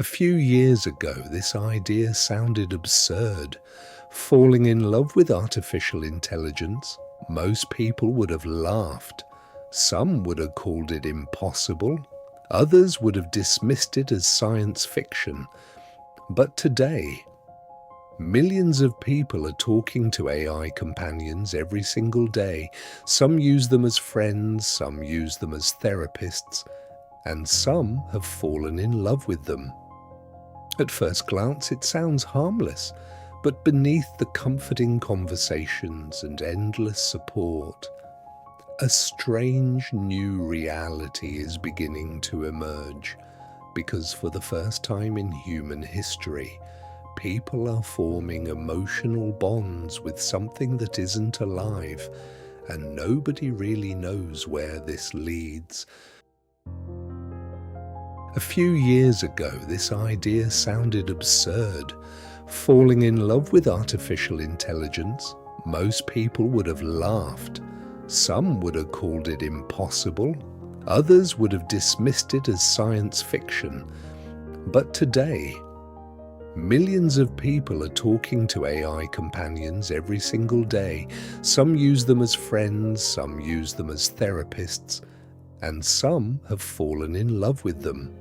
A few years ago, this idea sounded absurd. Falling in love with artificial intelligence, most people would have laughed. Some would have called it impossible. Others would have dismissed it as science fiction. But today, millions of people are talking to AI companions every single day. Some use them as friends, some use them as therapists, and some have fallen in love with them. At first glance, it sounds harmless, but beneath the comforting conversations and endless support, a strange new reality is beginning to emerge, because for the first time in human history, people are forming emotional bonds with something that isn't alive, and nobody really knows where this leads. A few years ago, this idea sounded absurd. Falling in love with artificial intelligence, most people would have laughed. Some would have called it impossible. Others would have dismissed it as science fiction. But today, millions of people are talking to AI companions every single day. Some use them as friends, some use them as therapists, and some have fallen in love with them.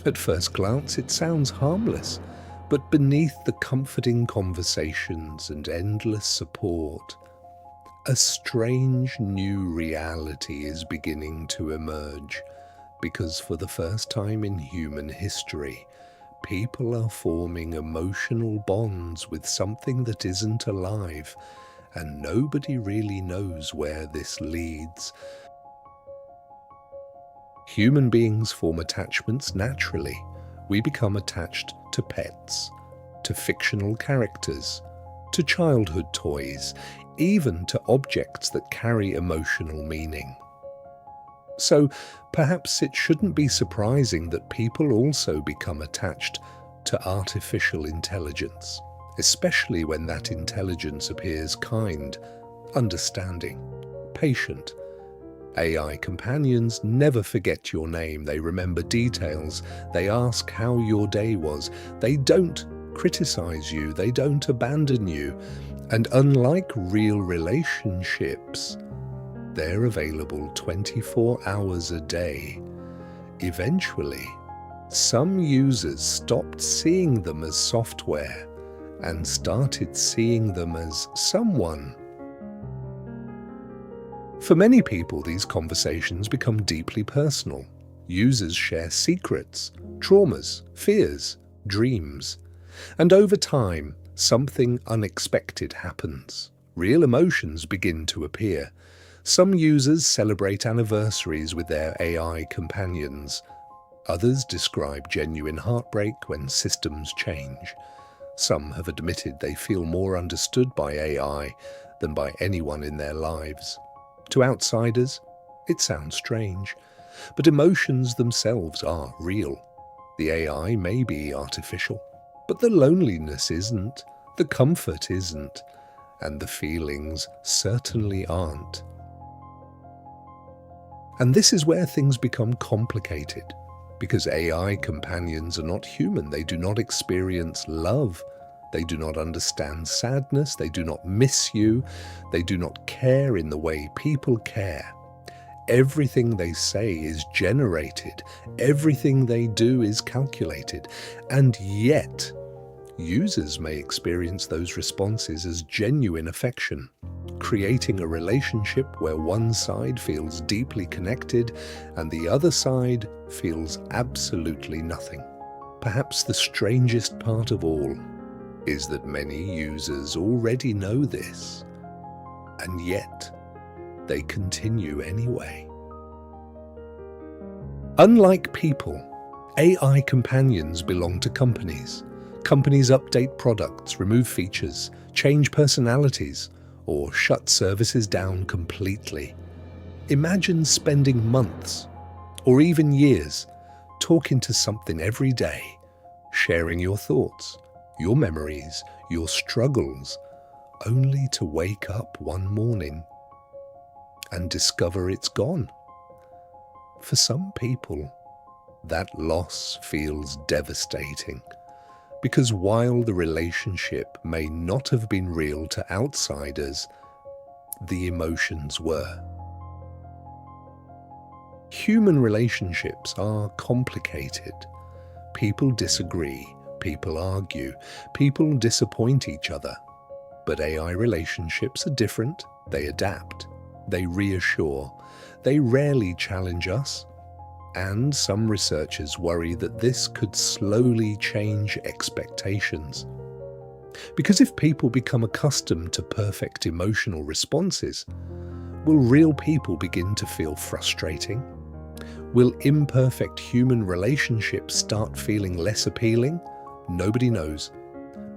At first glance, it sounds harmless, but beneath the comforting conversations and endless support, a strange new reality is beginning to emerge, because for the first time in human history, people are forming emotional bonds with something that isn't alive, and nobody really knows where this leads. Human beings form attachments naturally. We become attached to pets, to fictional characters, to childhood toys, even to objects that carry emotional meaning. So perhaps it shouldn't be surprising that people also become attached to artificial intelligence, especially when that intelligence appears kind, understanding, patient. AI companions never forget your name, they remember details, they ask how your day was, they don't criticize you, they don't abandon you, and unlike real relationships, they're available 24 hours a day. Eventually, some users stopped seeing them as software and started seeing them as someone. For many people, these conversations become deeply personal. Users share secrets, traumas, fears, dreams. And over time, something unexpected happens. Real emotions begin to appear. Some users celebrate anniversaries with their AI companions. Others describe genuine heartbreak when systems change. Some have admitted they feel more understood by AI than by anyone in their lives. To outsiders, it sounds strange, but emotions themselves are real. The AI may be artificial, but the loneliness isn't, the comfort isn't, and the feelings certainly aren't. And this is where things become complicated, because AI companions are not human. They do not experience love. They do not understand sadness, they do not miss you, they do not care in the way people care. Everything they say is generated, everything they do is calculated, and yet users may experience those responses as genuine affection, creating a relationship where one side feels deeply connected and the other side feels absolutely nothing. Perhaps the strangest part of all is that many users already know this, and yet they continue anyway. Unlike people, AI companions belong to companies. Companies update products, remove features, change personalities, or shut services down completely. Imagine spending months, or even years, talking to something every day, sharing your thoughts, your memories, your struggles, only to wake up one morning and discover it's gone. For some people, that loss feels devastating. Because while the relationship may not have been real to outsiders, the emotions were. Human relationships are complicated. People disagree, people argue, people disappoint each other. But AI relationships are different. They adapt, they reassure, they rarely challenge us. And some researchers worry that this could slowly change expectations. Because if people become accustomed to perfect emotional responses, will real people begin to feel frustrating? Will imperfect human relationships start feeling less appealing? Nobody knows.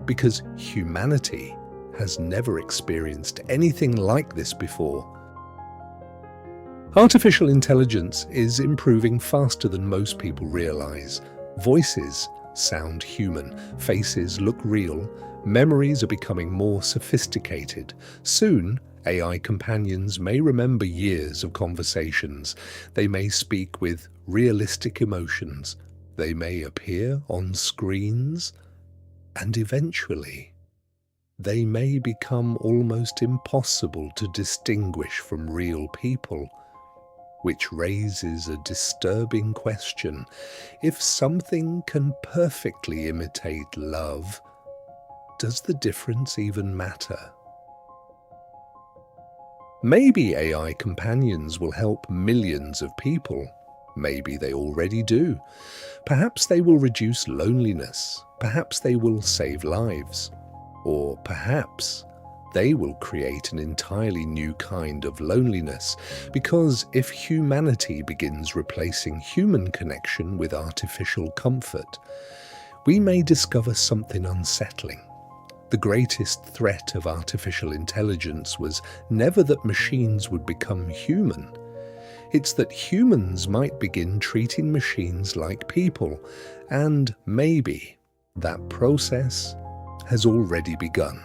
Because humanity has never experienced anything like this before. Artificial intelligence is improving faster than most people realize. Voices sound human, faces look real, memories are becoming more sophisticated. Soon, AI companions may remember years of conversations. They may speak with realistic emotions. They may appear on screens. And eventually, they may become almost impossible to distinguish from real people. Which raises a disturbing question. If something can perfectly imitate love, does the difference even matter? Maybe AI companions will help millions of people. Maybe they already do. Perhaps they will reduce loneliness. Perhaps they will save lives. Or perhaps they will create an entirely new kind of loneliness, because if humanity begins replacing human connection with artificial comfort, we may discover something unsettling. The greatest threat of artificial intelligence was never that machines would become human. It's that humans might begin treating machines like people, and maybe that process has already begun.